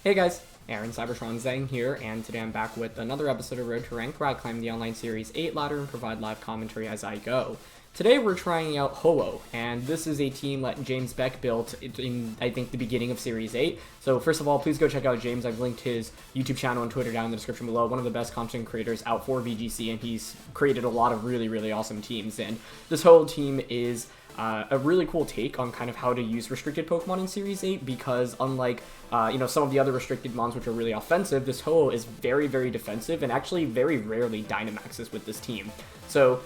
Hey guys, Aaron Cybertron Zhang here, and today I'm back with another episode of Road to Rank where I climb the online series 8 ladder and provide live commentary as I go. Today we're trying out Ho-Oh, and this is a team that James Baek built in, I think, the beginning of Series 8. So first of all, please go check out James. I've linked his YouTube channel and Twitter down in the description below. One of the best content creators out for VGC, and he's created a lot of really awesome teams. And this whole team is a really cool take on kind of how to use restricted Pokemon in Series 8, because unlike some of the other restricted mons which are really offensive, this Ho-Oh is very defensive and actually very rarely Dynamaxes with this team. So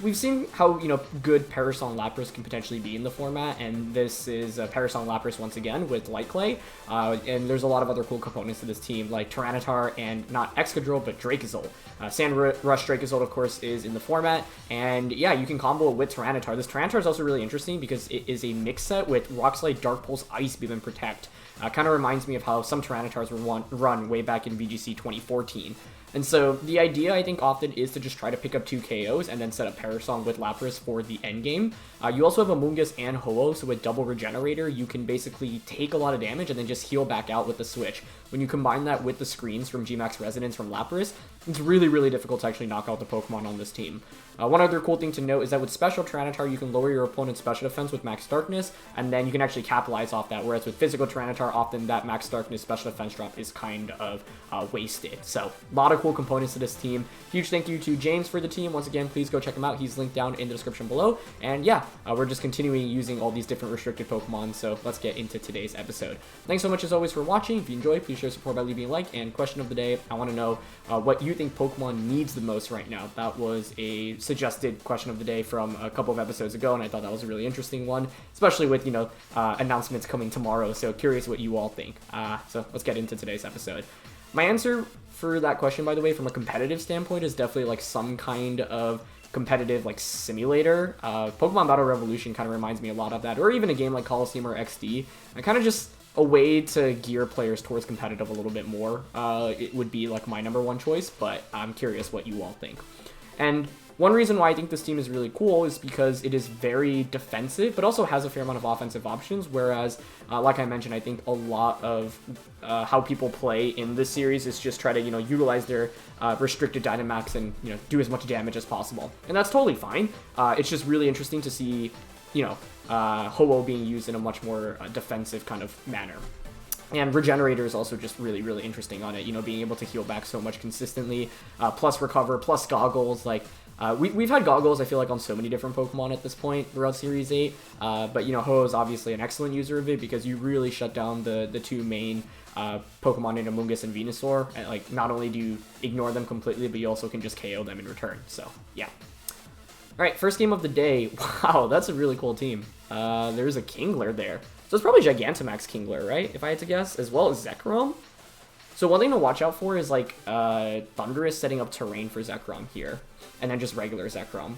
we've seen how good Parasol Lapras can potentially be in the format, and this is Parasol Lapras once again with Light Clay, and there's a lot of other cool components to this team like Tyranitar and not Excadrill but Dracozolt. Sand Rush Dracozolt of course is in the format, and yeah, you can combo it with Tyranitar. This Tyranitar is also really interesting because it is a mix set with Rock Slide, Dark Pulse, Ice Beam, and Protect. Kind of reminds me of how some Tyranitars were run way back in VGC 2014. And so the idea, I think, often is to just try to pick up 2 KOs and then set up Parasol with Lapras for the end game. You also have Amoonguss and Ho-Oh, so with double Regenerator, you can basically take a lot of damage and then just heal back out with the switch. When you combine that with the screens from GMax Resonance from Lapras, it's really difficult to actually knock out the Pokemon on this team. One other cool thing to note is that with Special Tyranitar, you can lower your opponent's Special Defense with Max Darkness, and then you can actually capitalize off that, whereas with Physical Tyranitar, often that Max Darkness Special Defense drop is kind of wasted. So, a lot of cool components to this team. Huge thank you to James for the team. Once again, please go check him out. He's linked down in the description below. And yeah, we're just continuing using all these different restricted Pokemon, so let's get into today's episode. Thanks so much as always for watching. If you enjoyed, please show support by leaving a like. And question of the day, I want to know what you think Pokemon needs the most right now. That was a suggested question of the day from a couple of episodes ago, and I thought that was a really interesting one, especially with, announcements coming tomorrow, so curious what you all think. So let's get into today's episode. My answer for that question, by the way, from a competitive standpoint, is definitely like some kind of competitive like simulator. Pokemon Battle Revolution kind of reminds me a lot of that, or even a game like Coliseum or XD. And kind of just a way to gear players towards competitive a little bit more. It would be like my #1 choice, but I'm curious what you all think. And one reason why I think this team is really cool is because it is very defensive, but also has a fair amount of offensive options, whereas, like I mentioned, I think a lot of how people play in this series is just try to, utilize their restricted Dynamax and, do as much damage as possible. And that's totally fine. It's just really interesting to see, Ho-Oh being used in a much more defensive kind of manner. And Regenerator is also just really interesting on it, being able to heal back so much consistently, plus Recover, plus Goggles. Like, we've had Goggles, I feel like, on so many different Pokemon at this point throughout Series 8, but, Ho-Oh is obviously an excellent user of it because you really shut down the two main Pokemon in Amoonguss and Venusaur, and, like, not only do you ignore them completely, but you also can just KO them in return, so, yeah. Alright, first game of the day. Wow, that's a really cool team. There's a Kingler there. So it's probably Gigantamax Kingler, right? If I had to guess, as well as Zekrom. So one thing to watch out for is like Thundurus setting up terrain for Zekrom here, and then just regular Zekrom.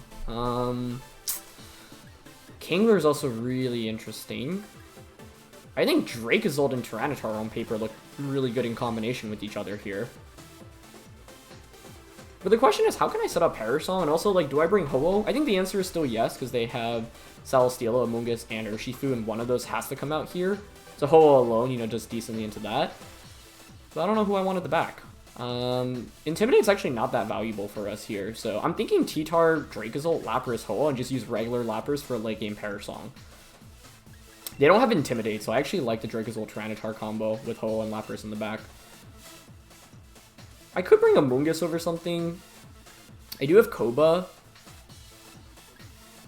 Kingler is also really interesting. I think Dracozolt and Tyranitar on paper look really good in combination with each other here. But the question is, how can I set up Parasol? And also, like, do I bring Ho-Oh? I think the answer is still yes, because they have Celesteela, Amoonguss, and Urshifu, and one of those has to come out here. So Ho-Oh alone, does decently into that. But I don't know who I want at the back. Intimidate's actually not that valuable for us here. So I'm thinking T-Tar, Dracozolt, Lapras, Ho-Oh, and just use regular Lapras for late game Parasol. They don't have Intimidate, so I actually like the Dracozolt Tyranitar combo with Ho-Oh and Lapras in the back. I could bring Amoonguss over something. I do have Koba.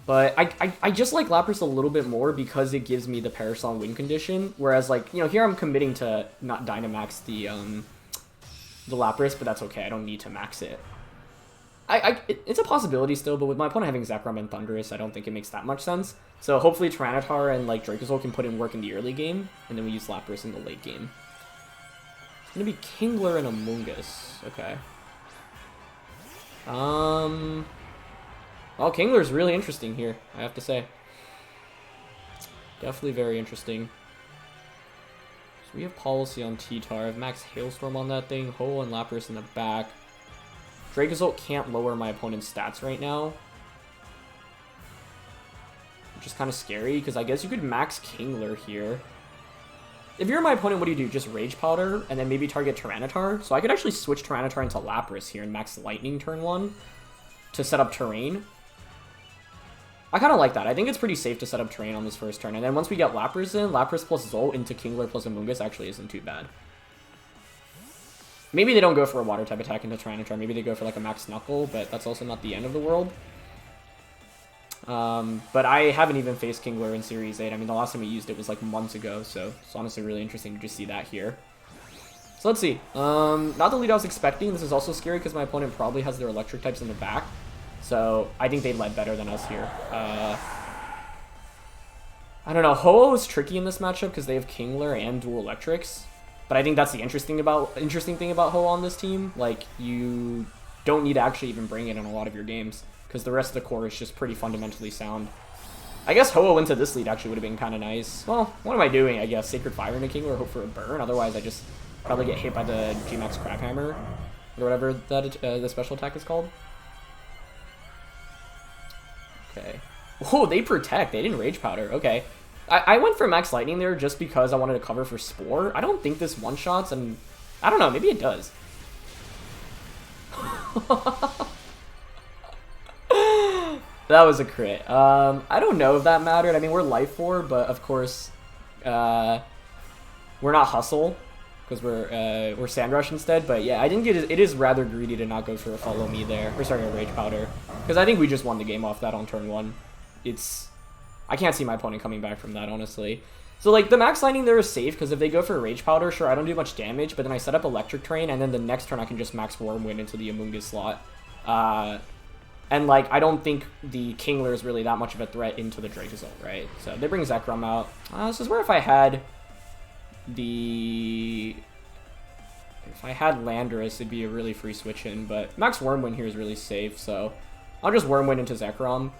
But I just like Lapras a little bit more because it gives me the Parasol win condition. Whereas, like, here I'm committing to not Dynamax the Lapras, but that's okay. I don't need to max it. It's a possibility still, but with my opponent having Zekrom and Thundurus, I don't think it makes that much sense. So hopefully Tyranitar and, like, Dracozolt can put in work in the early game, and then we use Lapras in the late game. It's gonna be Kingler and Amoonguss. Okay. Well, Kingler's really interesting here, I have to say. Definitely very interesting. So we have Policy on T-Tar. I have Max Hailstorm on that thing. Ho-Oh and Lapras in the back. Dracozolt can't lower my opponent's stats right now, which is kind of scary, because I guess you could max Kingler here. if you're my opponent, what do you do? Just Rage Powder and then maybe target Tyranitar? So I could actually switch Tyranitar into Lapras here and max Lightning turn 1 to set up terrain. I kind of like that. I think it's pretty safe to set up terrain on this first turn. And then once we get Lapras in, Lapras plus Zolt into Kingler plus Amoonguss actually isn't too bad. Maybe they don't go for a water type attack into Tyranitar. Maybe they go for like a Max Knuckle, but that's also not the end of the world. But I haven't even faced Kingler in Series 8. I mean, the last time we used it was like months ago, so it's honestly really interesting to just see that here. So let's see. Not the lead I was expecting. This is also scary because my opponent probably has their electric types in the back. So I think they led better than us here. I don't know. Ho-Oh is tricky in this matchup because they have Kingler and dual electrics. But I think that's the interesting thing about Ho-Oh on this team. Like, you don't need to actually even bring it in a lot of your games because the rest of the core is just pretty fundamentally sound. I guess Ho-Oh into this lead actually would have been kind of nice. Well, what am I doing? I guess Sacred Fire into Kingler, hope for a burn. Otherwise, I just probably get hit by the GMax Crabhammer or whatever that the special attack is called. Okay. Oh, they protect. They didn't Rage Powder. Okay. I went for Max Lightning there just because I wanted to cover for Spore. I don't think this one-shots, and I don't know. Maybe it does. That was a crit. I don't know if that mattered. I mean, we're Life 4, but of course, we're not Hustle because we're Sand Rush instead. But yeah, I think it is rather greedy to not go for a Follow Me there. Or sorry, a Rage Powder. Because I think we just won the game off that on turn 1. I can't see my opponent coming back from that, honestly. So, like, the Max Lightning there is safe, because if they go for a Rage Powder, sure, I don't do much damage, but then I set up Electric Terrain, and then the next turn I can just Max Wormwind into the Amoonguss slot. And, like, I don't think the Kingler is really that much of a threat into the Dracozolt, right? So, they bring Zekrom out. This is where if I had Landorus, it'd be a really free switch in, but Max Wormwind here is really safe, so I'll just Wormwind into Zekrom.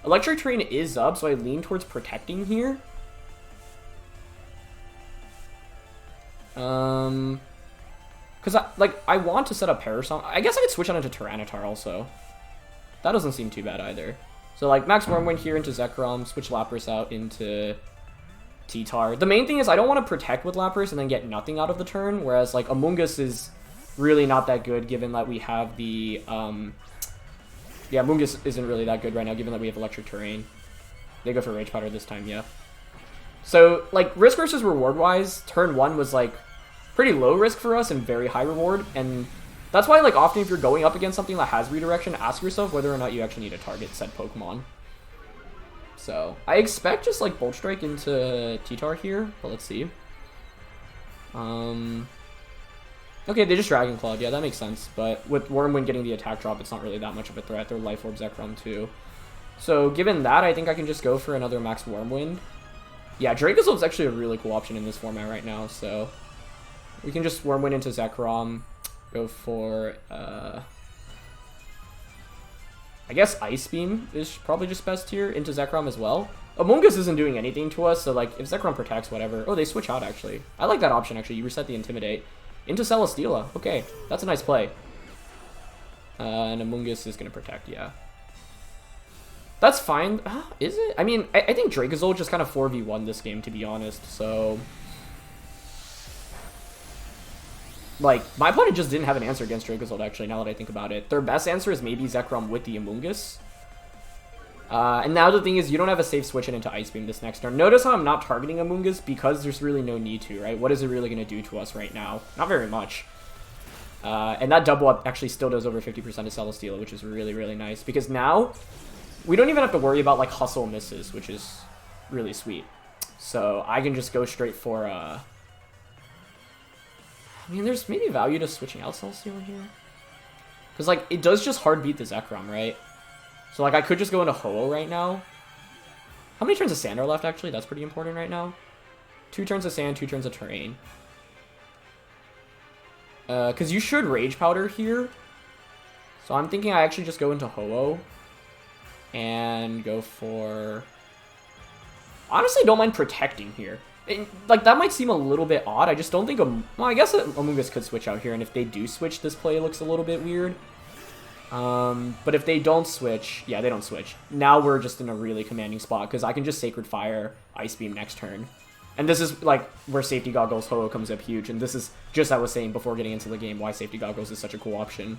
Electric Terrain is up, so I lean towards protecting here. Because I want to set up Parasong. I guess I could switch on into Tyranitar also. That doesn't seem too bad either. So like Max Wormwind here into Zekrom, switch Lapras out into T-Tar. The main thing is I don't want to protect with Lapras and then get nothing out of the turn, whereas like Amoonguss is really not that good given that we have the yeah, Amoonguss isn't really that good right now, given that we have Electric Terrain. They go for Rage Powder this time, yeah. So, like, risk versus reward-wise, turn 1 was, like, pretty low risk for us and very high reward. And that's why, like, often if you're going up against something that has redirection, ask yourself whether or not you actually need to target said Pokemon. So, I expect just, like, Bolt Strike into T-Tar here, but let's see. Okay, they just Dragon Clawed. Yeah, that makes sense. But with Wormwind getting the attack drop, it's not really that much of a threat. They're Life Orb Zekrom too. So given that, I think I can just go for another Max Wormwind. Yeah, Dracozolt's actually a really cool option in this format right now. So we can just Wormwind into Zekrom. Go for, I guess Ice Beam is probably just best here into Zekrom as well. Amoonguss isn't doing anything to us, so like if Zekrom protects, whatever. Oh, they switch out actually. I like that option actually. You reset the Intimidate. Into Celesteela. Okay, that's a nice play. And Amoonguss is going to protect, yeah. That's fine. Is it? I mean, I think Dracozolt just kind of 4v1 this game, to be honest. So, like, my opponent just didn't have an answer against Dracozolt, actually, now that I think about it. Their best answer is maybe Zekrom with the Amoonguss. And now the thing is, you don't have a safe switch in into Ice Beam this next turn. Notice how I'm not targeting Amoonguss because there's really no need to, right? What is it really going to do to us right now? Not very much. And that double up actually still does over 50% of Celesteela, which is really, really nice. Because now, we don't even have to worry about, like, hustle misses, which is really sweet. So, I can just go straight for, I mean, there's maybe value to switching out Celesteela here. Because, like, it does just hard beat the Zekrom, right? So, like, I could just go into Ho-Oh right now. How many turns of Sand are left, actually? That's pretty important right now. 2 turns of Sand, 2 turns of Terrain. Because you should Rage Powder here. So I'm thinking I actually just go into Ho-Oh. And go for... Honestly, don't mind protecting here. Like, that might seem a little bit odd. I just don't think... Well, I guess Amoonguss could switch out here. And if they do switch, this play looks a little bit weird. But if they don't switch, yeah, they don't switch. Now we're just in a really commanding spot because I can just Sacred Fire Ice Beam next turn And this is, like, where Safety Goggles Ho-Oh comes up huge. And this is, just I was saying before getting into the game, why Safety Goggles is such a cool option.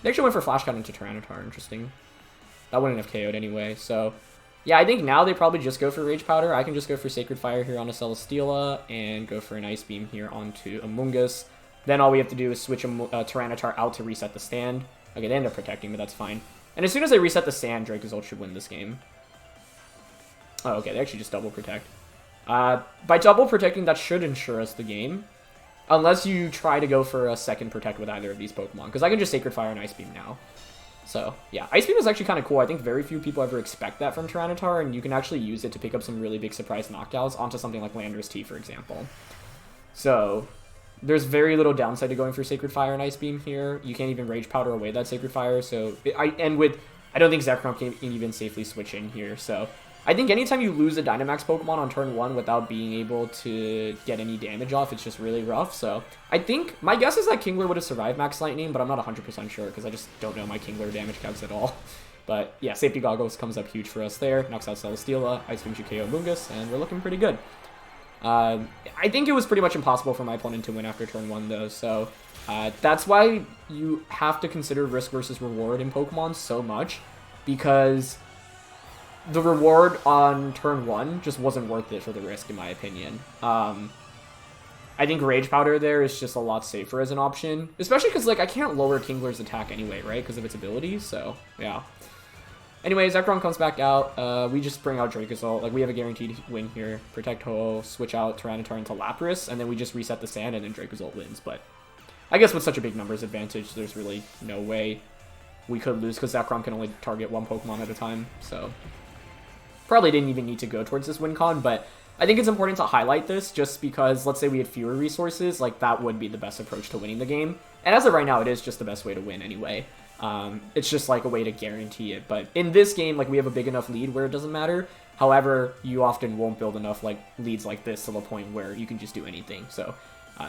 They actually went for Flash Cut into Tyranitar. Interesting. That wouldn't have KO'd anyway. So, yeah, I think now they probably just go for Rage Powder. I can just go for Sacred Fire here on a Celesteela and go for an Ice Beam here onto Amoonguss. Then all we have to do is switch a Tyranitar out to reset the stand. Okay, they end up protecting, but that's fine. And as soon as they reset the stand, Dracozolt should win this game. Oh, okay, they actually just double protect. By double protecting, that should ensure us the game. Unless you try to go for a second protect with either of these Pokemon. Because I can just Sacred Fire and Ice Beam now. So, yeah. Ice Beam is actually kind of cool. I think very few people ever expect that from Tyranitar. And you can actually use it to pick up some really big surprise knockouts onto something like Landorus-T, for example. So, there's very little downside to going for Sacred Fire and Ice Beam here. You can't even Rage Powder away that Sacred Fire. So, I don't think Zekrom can even safely switch in here. So, I think anytime you lose a Dynamax Pokemon on turn 1 without being able to get any damage off, it's just really rough. So I think, my guess is that Kingler would have survived Max Lightning, but I'm not 100% sure because I just don't know my Kingler damage calcs at all. But yeah, Safety Goggles comes up huge for us there. Knocks out Celesteela, Ice Beam should KO Amoonguss, and we're looking pretty good. I think it was pretty much impossible for my opponent to win after turn 1 though, so that's why you have to consider risk versus reward in Pokemon so much, because the reward on turn 1 just wasn't worth it for the risk, in my opinion. I think Rage Powder there is just a lot safer as an option, especially because, like, I can't lower Kingler's attack anyway, right, because of its abilities, so, yeah. Anyway, Zekrom comes back out. We just bring out Dracozolt. Like, we have a guaranteed win here. Protect Ho-Oh, switch out Tyranitar into Lapras, and then we just reset the sand, and then Dracozolt wins, but I guess with such a big numbers advantage, there's really no way we could lose, because Zekrom can only target one Pokemon at a time, so probably didn't even need to go towards this win con, but I think it's important to highlight this just because, let's say we had fewer resources, like, that would be the best approach to winning the game. And as of right now, it is just the best way to win anyway. It's just, like, a way to guarantee it. But in this game, like, we have a big enough lead where it doesn't matter. However, you often won't build enough, like, leads like this to the point where you can just do anything. So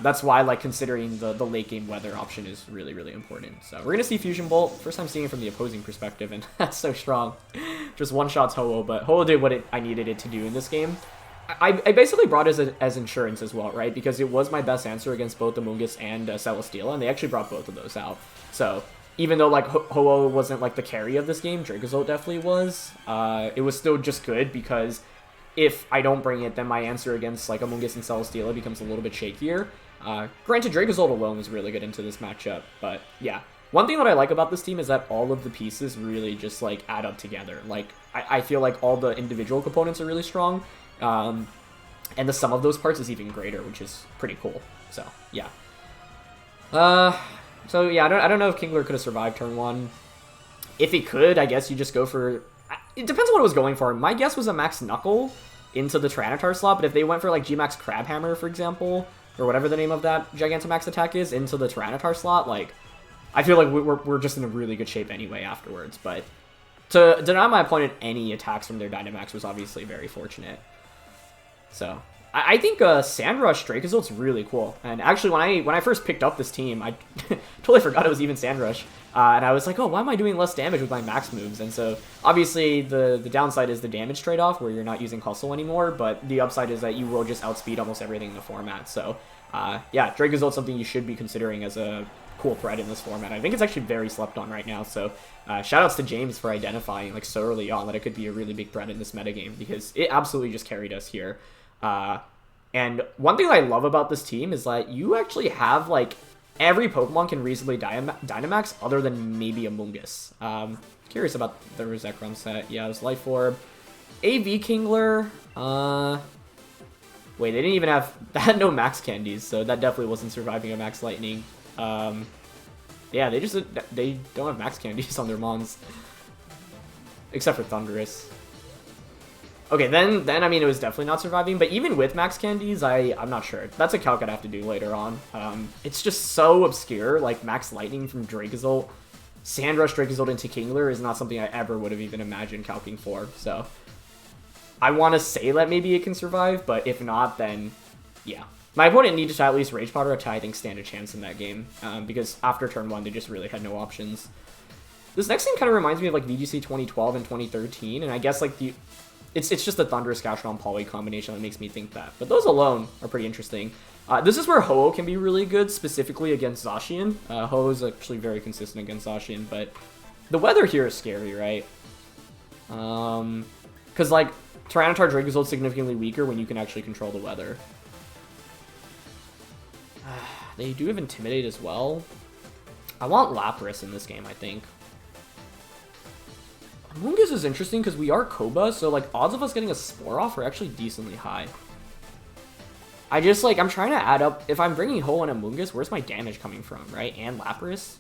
that's why, like, considering the late game weather option is really, really important. So we're going to see Fusion Bolt. First time seeing it from the opposing perspective, and that's so strong. Just one-shots Ho-Oh, but Ho-Oh did what I needed it to do in this game. I basically brought it as insurance as well, right? Because it was my best answer against both Amoonguss and Celesteela, and they actually brought both of those out. So even though, like, Ho-Oh wasn't, like, the carry of this game, Dracozolt definitely was. It was still just good because if I don't bring it, then my answer against, like, Amoonguss and Celesteela becomes a little bit shakier. Granted, Dracozolt alone was really good into this matchup, but yeah. One thing that I like about this team is that all of the pieces really just, like, add up together. Like, I feel like all the individual components are really strong, and the sum of those parts is even greater, which is pretty cool. So, yeah. So, yeah, I don't know if Kingler could have survived turn 1. If he could, I guess you just go for... It depends on what it was going for. My guess was a Max Knuckle into the Tyranitar slot, but if they went for, like, GMax Crabhammer, for example, or whatever the name of that Gigantamax attack is, into the Tyranitar slot, like, I feel like we're just in a really good shape anyway afterwards, but to deny my opponent any attacks from their Dynamax was obviously very fortunate. So, I think Sandrush Dracozolt's really cool, and actually when I first picked up this team, I totally forgot it was even Sandrush, and I was like, oh, why am I doing less damage with my max moves? And so, obviously, the downside is the damage trade-off, where you're not using Hustle anymore, but the upside is that you will just outspeed almost everything in the format. So, yeah, Dracozolt's something you should be considering as a cool threat in this format. I think it's actually very slept on right now, so shoutouts to James for identifying, like, so early on that it could be a really big threat in this metagame, because it absolutely just carried us here. And one thing I love about this team is that you actually have, like, every Pokemon can reasonably Dynamax other than maybe Amoonguss. Curious about the Zekrom set. Yeah, it was Life Orb. AV Kingler. Wait, they didn't even have... They had no Max Candies, so that definitely wasn't surviving a Max Lightning. Yeah, they don't have Max Candies on their Mons. Except for Thundurus. Okay, then I mean, it was definitely not surviving, but even with Max Candies, I'm not sure. That's a calc I'd have to do later on. It's just so obscure, like Max Lightning from Dracozolt. Sandrush Dracozolt into Kingler is not something I ever would have even imagined calcing for, so I want to say that maybe it can survive, but if not, then yeah. My opponent needed to at least Rage Powder to, I think, stand a chance in that game, because after turn 1, they just really had no options. This next thing kind of reminds me of, like, VGC 2012 and 2013, and I guess, like, It's just the Thundurus Gastrodon Poly combination that makes me think that. But those alone are pretty interesting. This is where Ho-Oh can be really good, specifically against Zacian. Ho-Oh is actually very consistent against Zacian, but the weather here is scary, right? Because, like, Tyranitar Dracozolt is significantly weaker when you can actually control the weather. They do have Intimidate as well. I want Lapras in this game, I think. Amoonguss is interesting because we are Koba, so, like, odds of us getting a Spore off are actually decently high. I just, like, I'm trying to add up. If I'm bringing Ho and Amoonguss, where's my damage coming from, right? And Lapras?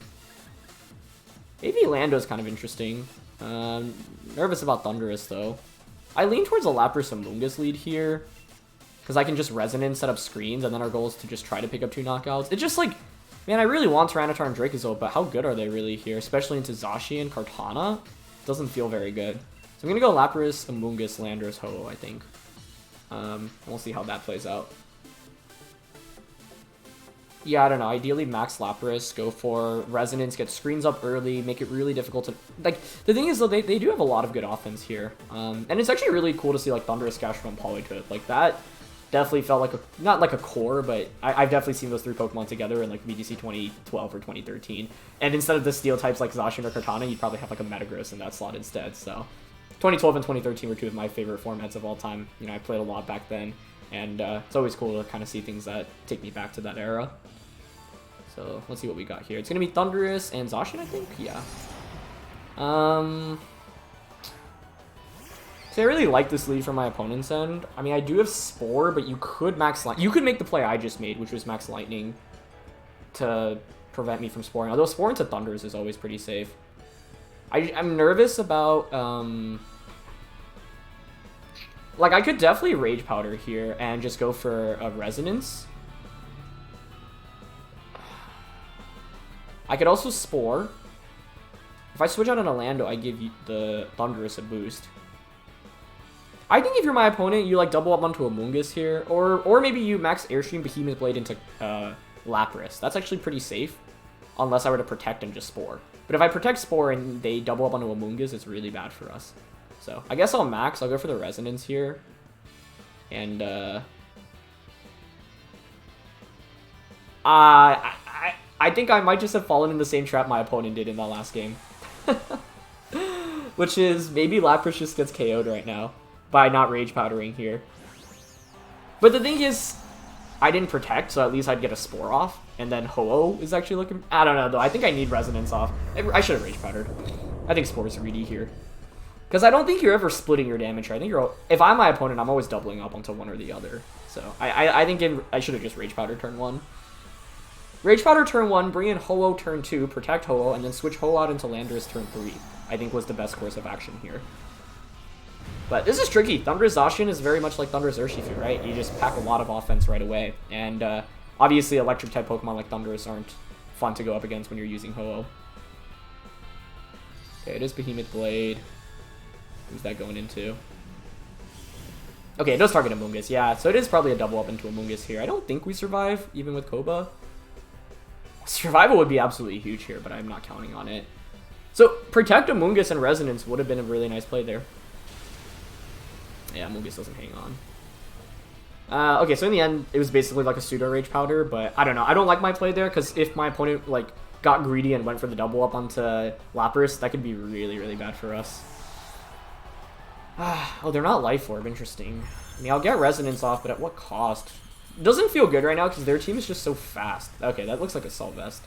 Maybe Lando's kind of interesting. Nervous about Thundurus, though. I lean towards a Lapras Amoonguss lead here. Because I can just Resonance, set up screens, and then our goal is to just try to pick up 2 knockouts. It's just, like, man, I really want Tyranitar and Dracozolt, but how good are they really here? Especially into Zacian, Kartana? Doesn't feel very good. So I'm going to go Lapras, Amoonguss, Landorus, Ho-Oh, I think. We'll see how that plays out. Yeah, I don't know. Ideally, max Lapras, go for Resonance, get screens up early, make it really difficult to... Like, the thing is, though, they do have a lot of good offense here. And it's actually really cool to see, like, Thundurus, Gastrodon, Politoed. Like, that definitely felt like a... Not like a core, but I've definitely seen those 3 Pokemon together in, like, VGC 2012 or 2013. And instead of the steel types like Zacian or Kartana, you'd probably have, like, a Metagross in that slot instead, so... 2012 and 2013 were 2 of my favorite formats of all time. You know, I played a lot back then. And it's always cool to kind of see things that take me back to that era. So let's see what we got here. It's going to be Thundurus and Zacian, I think? Yeah. So I really like this lead from my opponent's end. I mean, I do have Spore, but you could max Lightning. You could make the play I just made, which was max Lightning to prevent me from Sporing. Although Spore into Thundurus is always pretty safe. I'm nervous about... Like, I could definitely Rage Powder here and just go for a Resonance. I could also Spore. If I switch out on a Lando, I give you the Thundurus a boost. I think if you're my opponent, you like double up onto Amoonguss here, or maybe you max Airstream Behemoth Blade into Lapras. That's actually pretty safe, unless I were to protect and just Spore. But if I protect Spore and they double up onto Amoonguss, it's really bad for us. So I guess I'll max. I'll go for the Resonance here, and I think I might just have fallen in the same trap my opponent did in that last game. Which is, maybe Lapras just gets KO'd right now by not Rage Powdering here. But the thing is, I didn't protect, so at least I'd get a Spore off. And then Ho-Oh is actually looking... I don't know, though. I think I need Resonance off. I should have Rage Powdered. I think Spore is greedy here. Because I don't think you're ever splitting your damage. I think you're... If I'm my opponent, I'm always doubling up onto one or the other. So I think I should have just Rage Powdered turn 1. Rage Powder turn 1, bring in Ho-Oh turn 2, protect Ho-Oh, and then switch Ho-Oh out into Landorus turn 3. I think was the best course of action here. But this is tricky. Thundurus Zacian is very much like Thundurus Urshifu, right? You just pack a lot of offense right away. And obviously Electric-type Pokemon like Thundurus aren't fun to go up against when you're using Ho-Oh. Okay, it is Behemoth Blade. Who's that going into? Okay, it does target Amoonguss. Yeah, so it is probably a double up into Amoonguss here. I don't think we survive, even with Koba. Survival would be absolutely huge here, but I'm not counting on it. So, protect Amoonguss and Resonance would have been a really nice play there. Yeah, Amoonguss doesn't hang on. Okay, so in the end, it was basically like a pseudo Rage Powder, but I don't know. I don't like my play there, because if my opponent like got greedy and went for the double up onto Lapras, that could be really, really bad for us. Oh, they're not Life Orb. Interesting. I mean, I'll get Resonance off, but at what cost? It doesn't feel good right now because their team is just so fast. Okay, that looks like a Assault Vest.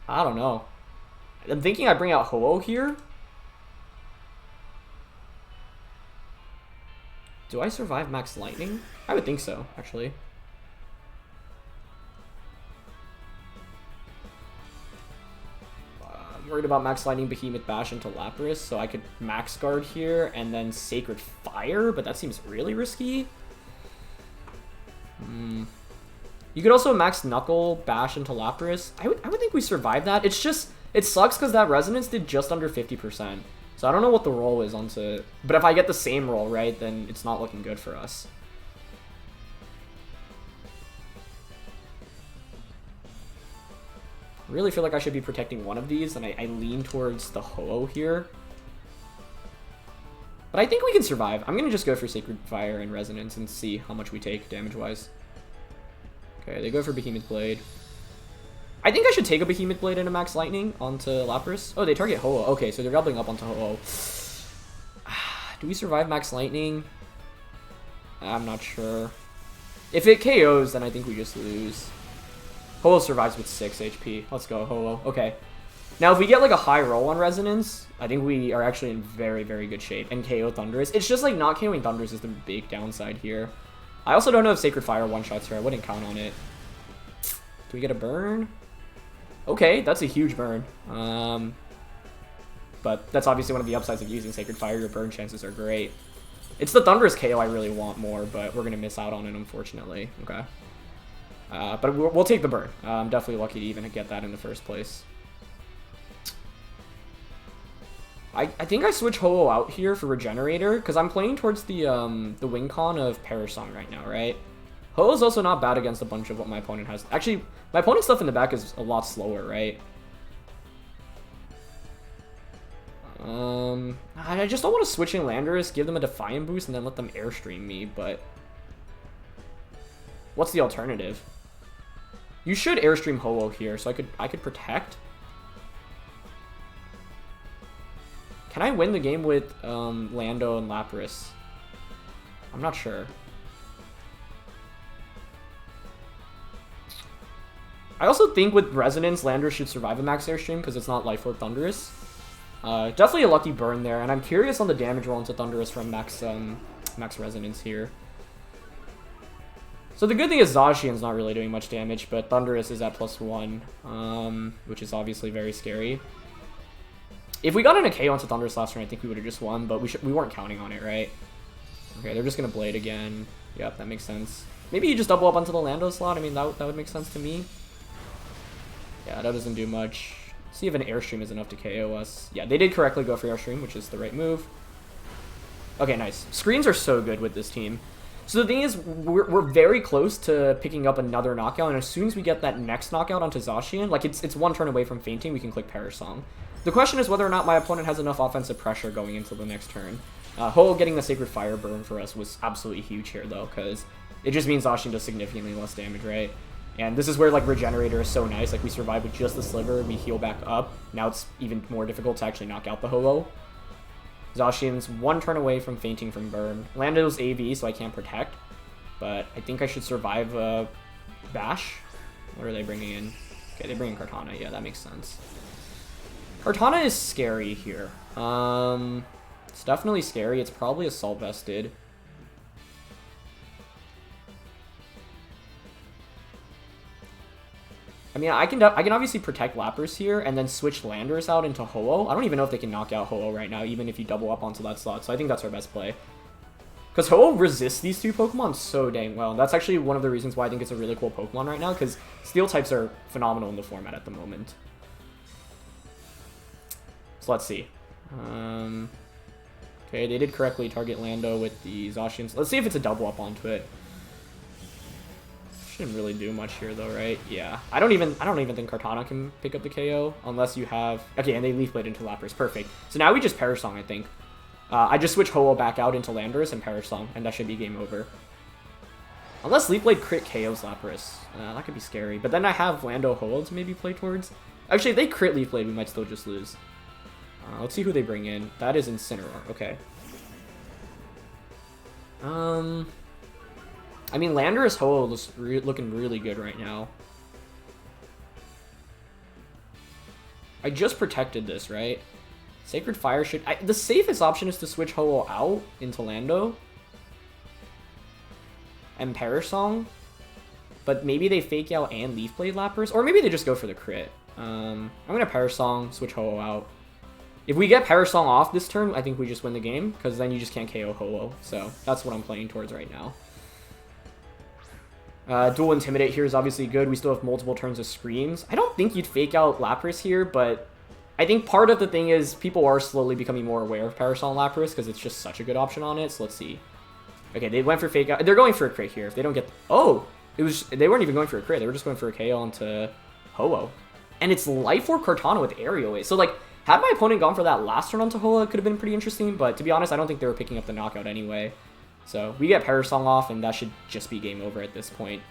I don't know. I'm thinking I bring out Ho-Oh here. Do I survive Max Lightning? I would think so, actually. Worried about Max Lightning Behemoth Bash into Lapras, so I could Max Guard here and then Sacred Fire, but that seems really risky. You could also Max Knuckle Bash into Lapras. I would think we survive that. It's just, it sucks because that Resonance did just under 50%. So I don't know what the roll is onto, but if I get the same roll, right, then it's not looking good for us. really feel like I should be protecting one of these, and I lean towards the Ho-Oh here. But I think we can survive. I'm going to just go for Sacred Fire and Resonance and see how much we take damage-wise. Okay, they go for Behemoth Blade. I think I should take a Behemoth Blade and a Max Lightning onto Lapras. Oh, they target Ho-Oh. Okay, so they're doubling up onto Ho-Oh. Do we survive Max Lightning? I'm not sure. If it KOs, then I think we just lose. Ho-Oh survives with 6 HP. Let's go, Ho-Oh. Okay. Now, if we get like a high roll on Resonance, I think we are actually in very, very good shape. And KO Thundurus. It's just like not KOing Thundurus is the big downside here. I also don't know if Sacred Fire one-shots her. I wouldn't count on it. Do we get a burn? Okay, that's a huge burn. But that's obviously one of the upsides of using Sacred Fire. Your burn chances are great. It's the Thundurus KO I really want more, but we're going to miss out on it, unfortunately. Okay. But we'll take the burn. I'm definitely lucky to even get that in the first place. I think I switch Ho-Oh out here for Regenerator, because I'm playing towards the win con of Parasong right now, right? Ho-Oh's also not bad against a bunch of what my opponent has. Actually, my opponent's stuff in the back is a lot slower, right? I just don't want to switch in Landorus, give them a Defiant boost, and then let them Airstream me, but... What's the alternative? You should Airstream Ho-Oh here, so I could protect. Can I win the game with Lando and Lapras? I'm not sure. I also think with Resonance, Landorus should survive a Max Airstream because it's not Life Orb Thundurus. Definitely a lucky burn there, and I'm curious on the damage roll into Thundurus from Max Resonance here. So the good thing is Zacian's not really doing much damage, but Thundurus is at +1, which is obviously very scary. If we got an KO onto Thundurus last turn, I think we would have just won, but we weren't counting on it, right? Okay, they're just going to Blade again. Yep, that makes sense. Maybe you just double up onto the Lando slot. I mean, that would make sense to me. Yeah, that doesn't do much. See if an Airstream is enough to KO us. Yeah, they did correctly go for Airstream, which is the right move. Okay, nice. Screens are so good with this team. So the thing is, we're very close to picking up another knockout, and as soon as we get that next knockout onto Zacian, like it's one turn away from fainting, we can click Parasong. The question is whether or not my opponent has enough offensive pressure going into the next turn. Ho getting the Sacred Fire burn for us was absolutely huge here, though, because it just means Zacian does significantly less damage, right? And this is where, like, Regenerator is so nice. Like, we survive with just the Sliver, we heal back up. Now it's even more difficult to actually knock out the Ho-Oh. Zacian's one turn away from fainting from burn. Lando's AV, so I can't protect. But I think I should survive Bash. What are they bringing in? Okay, they bring in Kartana. Yeah, that makes sense. Kartana is scary here. It's definitely scary. It's probably Assault Vested. I mean, I can obviously protect Lapras here and then switch Landorus out into Ho-Oh. I don't even know if they can knock out Ho-Oh right now, even if you double up onto that slot. So I think that's our best play. Because Ho-Oh resists these two Pokemon so dang well. That's actually one of the reasons why I think it's a really cool Pokemon right now, because Steel types are phenomenal in the format at the moment. So let's see. Okay, they did correctly target Lando with the Zacian. Let's see if it's a double up onto it. Shouldn't really do much here though, right? Yeah. I don't even think Kartana can pick up the KO unless you have... Okay, and they Leaf Blade into Lapras. Perfect. So now we just Parasong, I think. I just switch Ho-Oh back out into Landorus and Parasong, and that should be game over. Unless Leaf Blade crit KOs Lapras. That could be scary. But then I have Lando Ho-Oh to maybe play towards. Actually, if they crit Leaf Blade, we might still just lose. Let's see who they bring in. That is Incineroar. Okay. I mean, Landorus Ho-Oh is looking really good right now. I just protected this, right? Sacred Fire should... the safest option is to switch Ho-Oh out into Lando. And Parasong. But maybe they fake out and Leaf Blade Lapras. Or maybe they just go for the crit. I'm going to Parasong, switch Ho-Oh out. If we get Parasong off this turn, I think we just win the game. Because then you just can't KO Ho-Oh. So that's what I'm playing towards right now. Dual Intimidate here is obviously good. We still have multiple turns of screens. I don't think you'd fake out Lapras here, but I think part of the thing is people are slowly becoming more aware of Parasol Lapras because it's just such a good option on it. So let's see. Okay, they went for fake out. They're going for a crit here. If they don't get... Oh! They weren't even going for a crit. They were just going for a KO onto Ho-Oh. And it's Life Orb Kartana with Aerial Ace. So, like, had my opponent gone for that last turn onto Hoa, it could have been pretty interesting. But to be honest, I don't think they were picking up the knockout anyway. So, we get Parasong off, and that should just be game over at this point.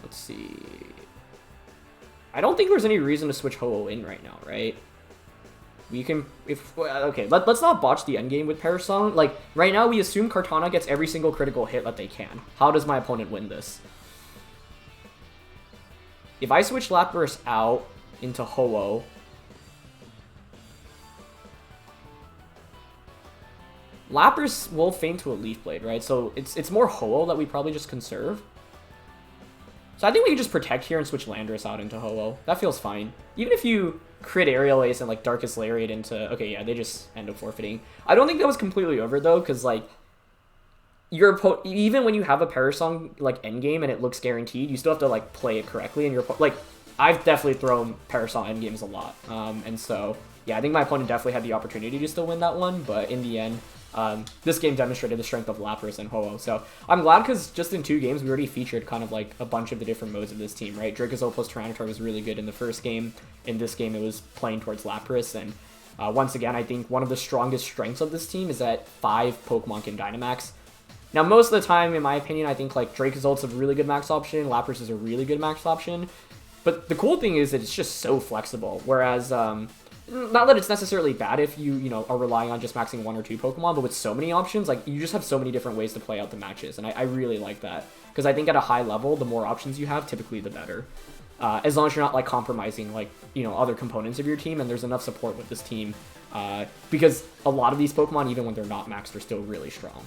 Let's see. I don't think there's any reason to switch Ho-Oh in right now, right? We can, okay, let's not botch the endgame with Parasong. Like, right now we assume Kartana gets every single critical hit that they can. How does my opponent win this? If I switch Lapras out into Ho-Oh, Lapras will feint to a Leaf Blade, right? So it's more Ho-Oh that we probably just conserve. So I think we can just protect here and switch Landorus out into Ho-Oh. That feels fine. Even if you crit Aerial Ace and like Darkest Lariat into... Okay, yeah, they just end up forfeiting. I don't think that was completely over though, because like... Even when you have a Parasong like endgame and it looks guaranteed, you still have to like play it correctly. And like, I've definitely thrown Parasong endgames a lot. And so, yeah, I think my opponent definitely had the opportunity to still win that one. But in the end... this game demonstrated the strength of Lapras and Ho-Oh, so I'm glad because just in 2 games we already featured kind of like a bunch of the different modes of this team, right? Dracozolt plus Tyranitar was really good in the first game. In this game it was playing towards Lapras, and once again I think one of the strongest strengths of this team is that 5 Pokemon can Dynamax. Now most of the time, in my opinion, I think like Dracozolt's a really good max option, Lapras is a really good max option, but the cool thing is that it's just so flexible, whereas not that it's necessarily bad if you know, are relying on just maxing 1 or 2 Pokemon, but with so many options, like, you just have so many different ways to play out the matches, and I really like that. Because I think at a high level, the more options you have, typically the better. As long as you're not, like, compromising, like, you know, other components of your team, and there's enough support with this team. Because a lot of these Pokemon, even when they're not maxed, are still really strong.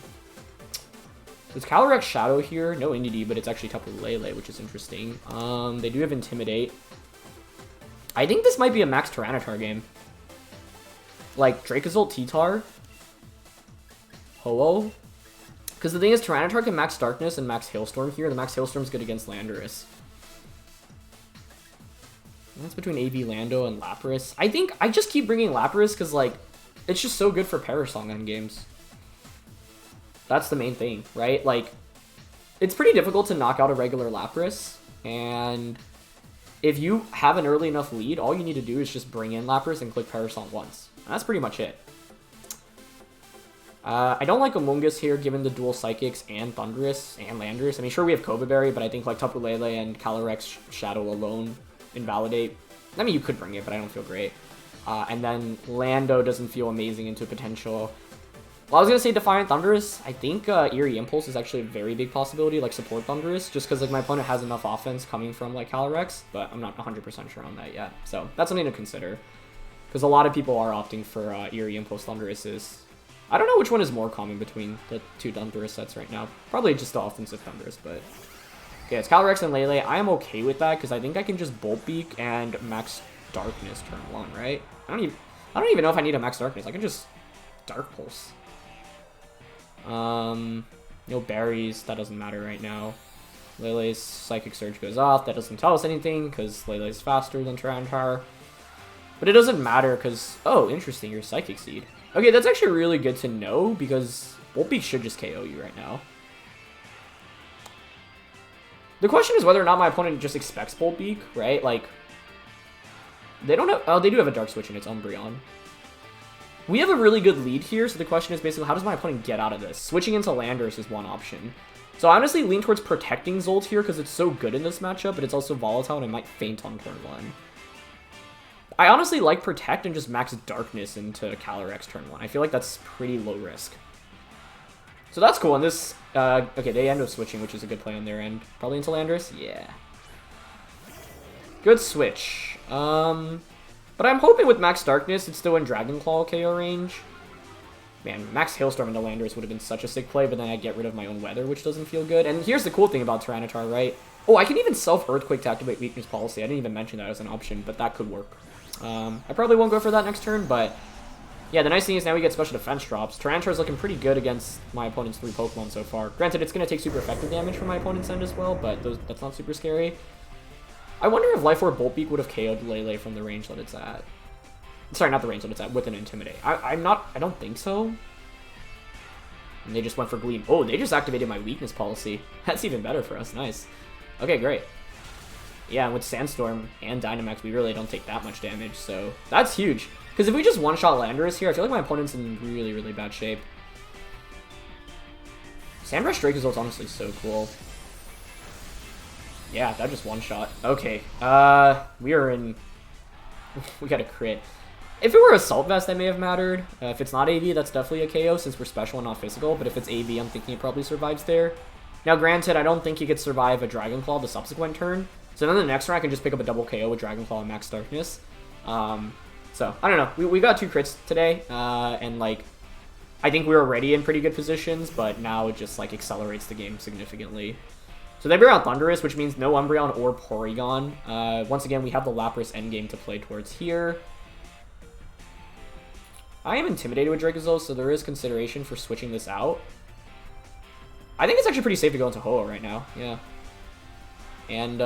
There's Calyrex Shadow here, no Indeedee, but it's actually Tapu Lele, which is interesting. They do have Intimidate. I think this might be a max Tyranitar game. Like, Dracozolt T-Tar. Ho-Oh. Because the thing is, Tyranitar can max Darkness and max Hailstorm here. The max Hailstorm's good against Landorus. That's between AV Lando and Lapras. I think I just keep bringing Lapras because, like, it's just so good for Parasong endgames. That's the main thing, right? Like, it's pretty difficult to knock out a regular Lapras, and... if you have an early enough lead, all you need to do is just bring in Lapras and click Parasong once. And that's pretty much it. I don't like Amoonguss here, given the dual Psychics and Thundurus and Landorus. I mean, sure, we have Kovaberry, but I think like Tapu Lele and Calyrex Shadow alone invalidate. I mean, you could bring it, but I don't feel great. And then Lando doesn't feel amazing into potential. Well, I was going to say Defiant Thundurus. I think Eerie Impulse is actually a very big possibility, like support Thundurus, just because like my opponent has enough offense coming from like Calyrex, but I'm not 100% sure on that yet. So that's something to consider, because a lot of people are opting for Eerie Impulse Thunduruses. I don't know which one is more common between the 2 Thundurus sets right now. Probably just the offensive Thundurus, but... okay, it's Calyrex and Lele. I am okay with that, because I think I can just Bolt Beak and Max Darkness turn 1, right? I don't even know if I need a Max Darkness. I can just Dark Pulse. No berries, that doesn't matter right now. Lele's Psychic Surge goes off, that doesn't tell us anything, because Lele's faster than Tyranitar. But it doesn't matter, because, oh, interesting, you're Psychic Seed. Okay, that's actually really good to know, because Bolt Beak should just KO you right now. The question is whether or not my opponent just expects Bolt Beak, right? Like, they don't have, oh, they do have a Dark Switch and it's Umbreon. We have a really good lead here, so the question is basically, how does my opponent get out of this? Switching into Landorus is one option. So I honestly lean towards protecting Zolt here, because it's so good in this matchup, but it's also volatile and it might faint on turn 1. I honestly like Protect and just max Darkness into Calyrex turn 1. I feel like that's pretty low risk. So that's cool, and this, okay, they end up switching, which is a good play on their end. Probably into Landorus? Yeah. Good switch. But I'm hoping with Max Darkness, it's still in Dragon Claw KO range. Man, Max Hailstorm into Landorus would have been such a sick play, but then I get rid of my own Weather, which doesn't feel good. And here's the cool thing about Tyranitar, right? Oh, I can even self-Earthquake to activate Weakness Policy. I didn't even mention that as an option, but that could work. I probably won't go for that next turn, but... yeah, the nice thing is now we get Special Defense drops. Tyranitar's looking pretty good against my opponent's 3 Pokemon so far. Granted, it's going to take super effective damage from my opponent's end as well, but that's not super scary. I wonder if Life Orb Bolt Beak would have KO'd Lele from the range that it's at. Sorry, not the range that it's at, with an Intimidate. I don't think so. And they just went for Gleam. Oh, they just activated my Weakness Policy. That's even better for us. Nice. Okay, great. Yeah, with Sandstorm and Dynamax, we really don't take that much damage, so that's huge. Because if we just one-shot Landorus here, I feel like my opponent's in really, really bad shape. Sandrush Dracozolt's honestly so cool. Yeah, that just one-shot. Okay, we are in... we got a crit. If it were Assault Vest, that may have mattered. If it's not AV, that's definitely a KO since we're special and not physical, but if it's AV, I'm thinking it probably survives there. Now, granted, I don't think he could survive a Dragon Claw the subsequent turn, so then the next turn I can just pick up a double KO with Dragon Claw and Max Darkness. So, I don't know. We got 2 crits today, and, like, I think we were already in pretty good positions, but now it just, like, accelerates the game significantly. So they bring out Thundurus, which means no Umbreon or Porygon. Once again, we have the Lapras endgame to play towards here. I am intimidated with Dracozolt, so there is consideration for switching this out. I think it's actually pretty safe to go into Ho-Oh right now, yeah. And,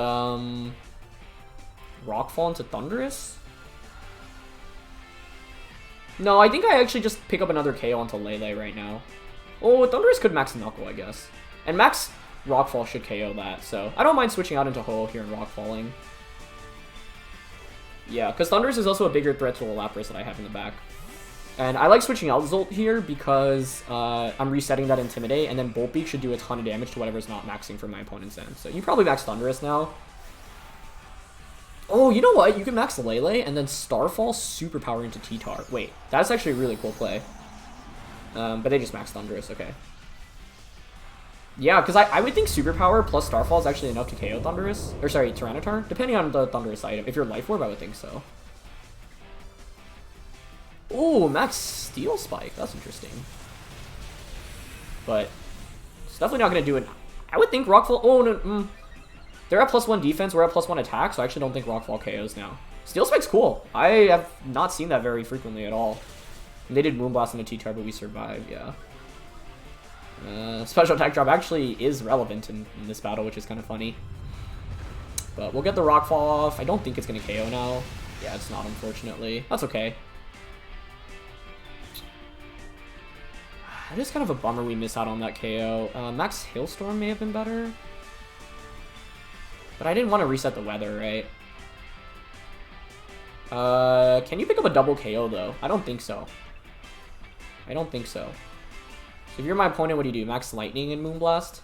Rockfall into Thundurus? No, I think I actually just pick up another KO onto Lele right now. Oh, Thundurus could max Knuckle, I guess. And max Rockfall should KO that, so I don't mind switching out into Ho-Oh here and Rockfalling. Yeah, because Thundurus is also a bigger threat to the Lapras that I have in the back. And I like switching out Zolt here because I'm resetting that Intimidate, and then Bolt Beak should do a ton of damage to whatever's not maxing from my opponent's end. So you probably max Thundurus now. Oh, you know what? You can max Lele and then Starfall Superpower into T-Tar. Wait, that's actually a really cool play. But they just max Thundurus, okay. Yeah, because I would think Superpower plus Starfall is actually enough to KO Thundurus. Or sorry, Tyranitar. Depending on the Thundurus item. If you're Life Orb, I would think so. Oh, max Steel Spike. That's interesting. But it's definitely not going to do it. I would think Rockfall... Oh, no. They're at +1 defense. We're at +1 attack, so I actually don't think Rockfall KOs now. Steel Spike's cool. I have not seen that very frequently at all. And they did Moonblast into T-Tar, but we survived, yeah. Special attack drop actually is relevant in this battle, which is kind of funny. But we'll get the Rockfall off. I don't think it's going to KO now. Yeah, it's not, unfortunately. That's okay. It is kind of a bummer we miss out on that KO. Max Hailstorm may have been better. But I didn't want to reset the weather, right? Can you pick up a double KO, though? I don't think so. I don't think so. So if you're my opponent, what do? Max Lightning and Moonblast?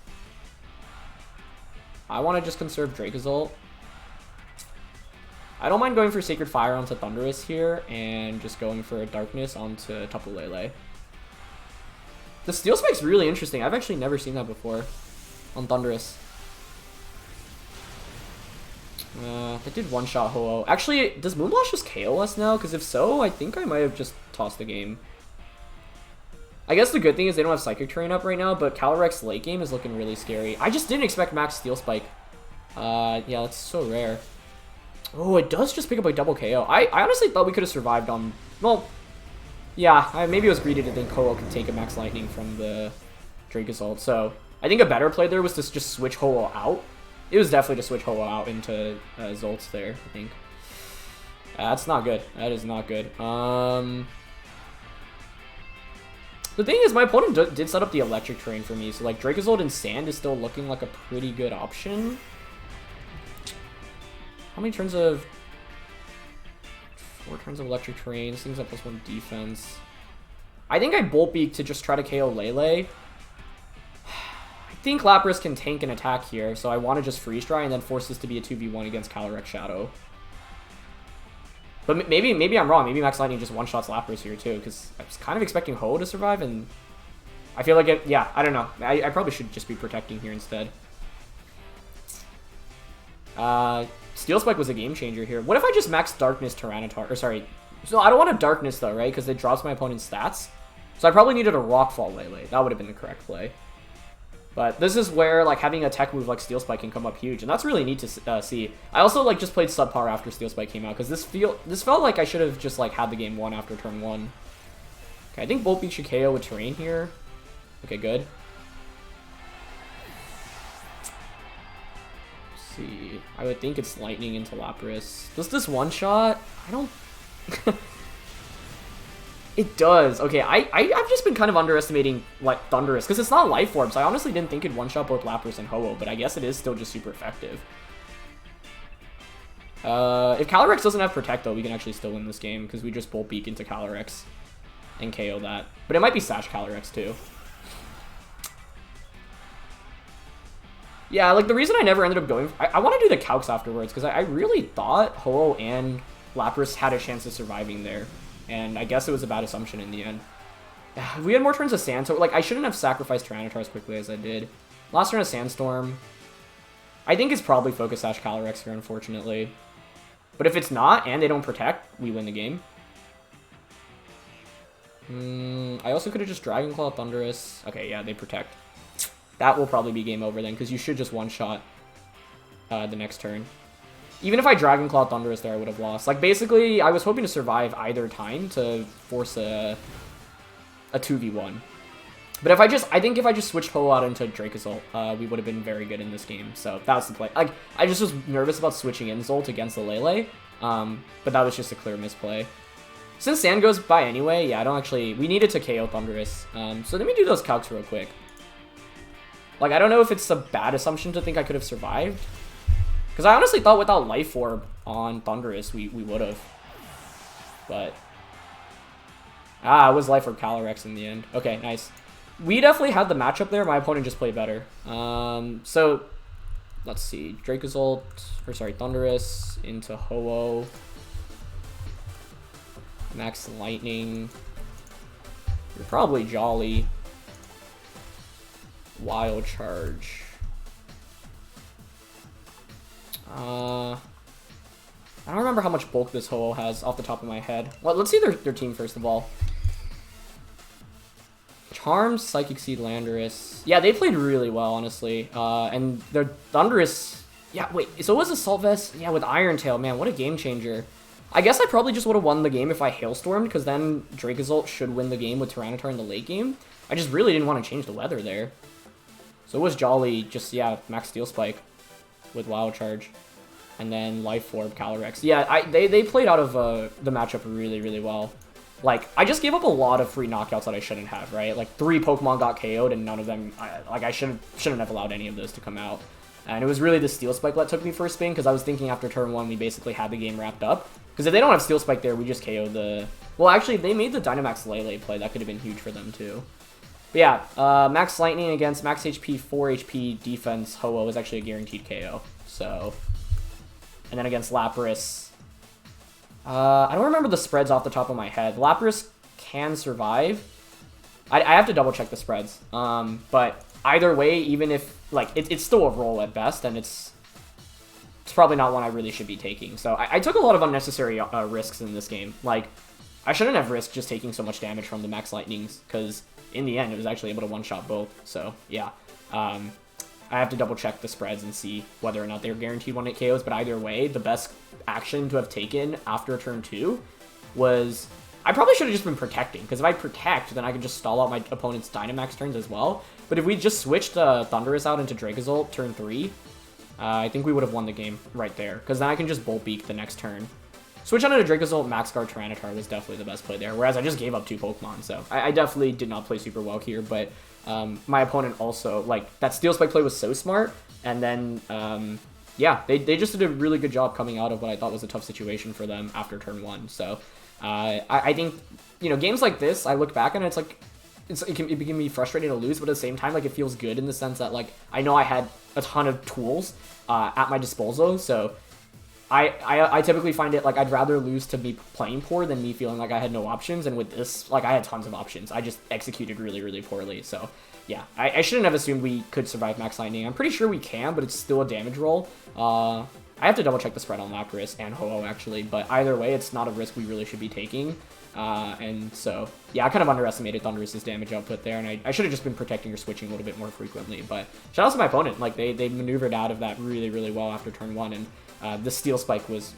I want to just conserve Dracozolt. I don't mind going for Sacred Fire onto Thundurus here, and just going for a Darkness onto Tapu Lele. The Steel Spike's really interesting. I've actually never seen that before on Thundurus. That did one-shot Ho-Oh. Actually, does Moonblast just KO us now? Because if so, I think I might have just tossed the game. I guess the good thing is they don't have Psychic Terrain up right now, but Calyrex late game is looking really scary. I just didn't expect Max Steel Spike. Yeah, that's so rare. Oh, it does just pick up a double KO. I honestly thought we could have survived on... Well, yeah, maybe it was greedy to think Ho-Oh could take a Max Lightning from the Dracozolt. So I think a better play there was to just switch Ho-Oh out. It was definitely to switch Ho-Oh out into Zolts there, I think. That's not good. That is not good. The thing is, my opponent did set up the electric terrain for me, so like Dracozolt and Sand is still looking like a pretty good option. How many turns of... 4 turns of electric terrain. This thing's at +1 defense. I think I Bolt Beak to just try to KO Lele. I think Lapras can tank an attack here, so I want to just Freeze Dry and then force this to be a 2v1 against Calyrex Shadow. But maybe I'm wrong. Maybe Max Lightning just one-shots Lapras here too, because I was kind of expecting Ho to survive, and I feel like it... Yeah, I don't know. I probably should just be protecting here instead. Steel Spike was a game changer here. What if I just max Darkness Tyranitar? Or sorry, so I don't want a Darkness though, right? Because it drops my opponent's stats. So I probably needed a Rockfall Lele. That would have been the correct play. But this is where like having a tech move like Steel Spike can come up huge, and that's really neat to see. I also like just played subpar after Steel Spike came out because this felt like I should have just like had the game won after turn 1. Okay, I think Bolt Beak should KO with Terrain here. Okay, good. See, I would think it's Lightning into Lapras. Does this one-shot? I don't... It does. Okay, I've just been kind of underestimating like Thundurus, because it's not Life Orb, so I honestly didn't think it'd one-shot both Lapras and Ho-Oh, but I guess it is still just super effective. If Calyrex doesn't have Protect, though, we can actually still win this game because we just Bolt Beak into Calyrex and KO that. But it might be Sash Calyrex, too. Yeah, like, the reason I never ended up going... I want to do the Calcs afterwards because I really thought Ho-Oh and Lapras had a chance of surviving there. And I guess it was a bad assumption in the end. We had more turns of Sandstorm. Like, I shouldn't have sacrificed Tyranitar as quickly as I did. Last turn of Sandstorm. I think it's probably Focus Sash Calyrex here, unfortunately. But if it's not, and they don't Protect, we win the game. I also could have just Dragon Claw Thundurus. Okay, yeah, they Protect. That will probably be game over then, because you should just one-shot the next turn. Even if I Dragon Claw Thundurus there, I would have lost. Like, basically, I was hoping to survive either time to force a 2v1. But if I think if I just switched Ho out into Dracozolt, we would have been very good in this game. So that was the play. Like, I just was nervous about switching in Zolt against the Lele, but that was just a clear misplay. Since Sand goes by anyway, yeah, I don't actually... We needed to KO Thundurus. So let me do those calcs real quick. Like, I don't know if it's a bad assumption to think I could have survived. Because I honestly thought without Life Orb on Thundurus, we would have. But... it was Life Orb Calyrex in the end. Okay, nice. We definitely had the matchup there. My opponent just played better. So, let's see. Dracozolt, or sorry, Thundurus into Ho-Oh. Max Lightning. You're probably Jolly. Wild Charge. I don't remember how much bulk this Ho-Oh has off the top of my head. Well, let's see their team first of all. Charm, Psychic Seed, Landorus. Yeah, they played really well, honestly. And their Thundurus... Yeah, wait, so it was Assault Vest? Yeah, with Iron Tail. Man, what a game changer. I guess I probably just would have won the game if I Hailstormed, because then Dracozolt should win the game with Tyranitar in the late game. I just really didn't want to change the weather there. So it was Jolly, just, yeah, Max Steel Spike with Wild Charge. And then Life Orb, Calyrex. Yeah, they played out of the matchup really, really well. Like, I just gave up a lot of free knockouts that I shouldn't have, right? Like, 3 Pokemon got KO'd and none of them... I shouldn't have allowed any of those to come out. And it was really the Steel Spike that took me for a spin, because I was thinking after turn 1 we basically had the game wrapped up. Because if they don't have Steel Spike there, we just KO the... Well, actually, they made the Dynamax Lele play. That could have been huge for them, too. But yeah, Max Lightning against Max HP, 4 HP defense Ho-Oh is actually a guaranteed KO. So... And then against Lapras... I don't remember the spreads off the top of my head. Lapras can survive. I have to double check the spreads. But either way, even if... Like, it's still a roll at best, and it's probably not one I really should be taking. So I took a lot of unnecessary risks in this game. Like, I shouldn't have risked just taking so much damage from the Max Lightnings, because in the end, it was actually able to one-shot both. So, yeah. I have to double-check the spreads and see whether or not they're guaranteed 1-hit KOs, but either way, the best action to have taken after turn 2 was... I probably should have just been protecting, because if I protect, then I can just stall out my opponent's Dynamax turns as well. But if we just switched Thundurus out into Dracozolt turn 3, I think we would have won the game right there, because then I can just Bolt Beak the next turn. Switch on to Dracozolt, Max Guard Tyranitar was definitely the best play there, whereas I just gave up 2 Pokemon, so I definitely did not play super well here, but my opponent also, like, that Steel Spike play was so smart, and then, yeah, they just did a really good job coming out of what I thought was a tough situation for them after turn 1, so I think, you know, games like this, I look back and it's like, it can be frustrating to lose, but at the same time, like, it feels good in the sense that, like, I know I had a ton of tools at my disposal, so I typically find it, like, I'd rather lose to me playing poor than me feeling like I had no options, and with this, like, I had tons of options. I just executed really, really poorly, so, yeah. I shouldn't have assumed we could survive Max Lightning. I'm pretty sure we can, but it's still a damage roll. I have to double check the spread on Lapras and Ho-Oh, actually, but either way, it's not a risk we really should be taking. And so, yeah, I kind of underestimated Thundurus' damage output there, and I should have just been protecting or switching a little bit more frequently, but shout out to my opponent. Like, they maneuvered out of that really, really well after turn 1, and the Steel Spike was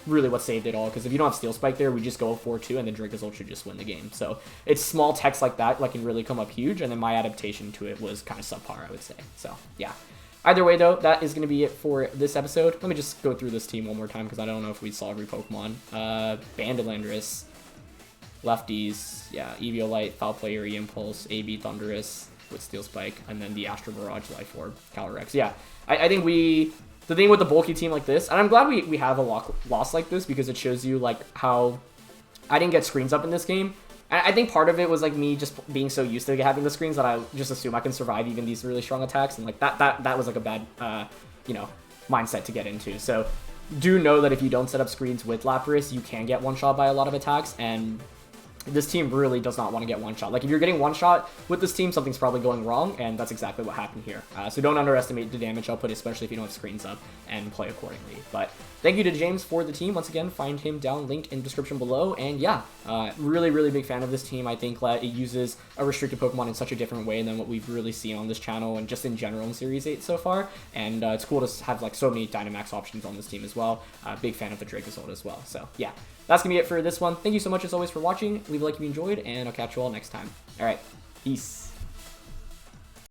really what saved it all, because if you don't have Steel Spike there, we just go 4-2, and then Dracozolt should just win the game. So it's small techs like that can really come up huge, and then my adaptation to it was kind of subpar, I would say. So, yeah. Either way, though, that is going to be it for this episode. Let me just go through this team one more time, because I don't know if we saw every Pokemon. Bandit, Lefties, yeah, Eviolite, Foul Play, E-Impulse, AB Thundurus with Steel Spike, and then the Astro Barrage, Life Orb, Calyrex. Yeah, I think we the thing with the bulky team like this, and I'm glad we have a loss like this because it shows you like how I didn't get screens up in this game. And I think part of it was like me just being so used to having the screens that I just assume I can survive even these really strong attacks, and like that was like a bad you know, mindset to get into. So do know that if you don't set up screens with Lapras, you can get one-shot by a lot of attacks, and this team really does not want to get one-shot. Like, if you're getting one-shot with this team, something's probably going wrong, and that's exactly what happened here. So don't underestimate the damage output, especially if you don't have screens up, and play accordingly. But thank you to James for the team. Once again, find him down linked in the description below. And yeah, really, really big fan of this team. I think that it uses a restricted Pokemon in such a different way than what we've really seen on this channel and just in general in Series 8 so far. And it's cool to have like so many Dynamax options on this team as well. Big fan of the Dracozolt as well. So yeah, that's going to be it for this one. Thank you so much as always for watching. Leave a like if you enjoyed, and I'll catch you all next time. All right, peace.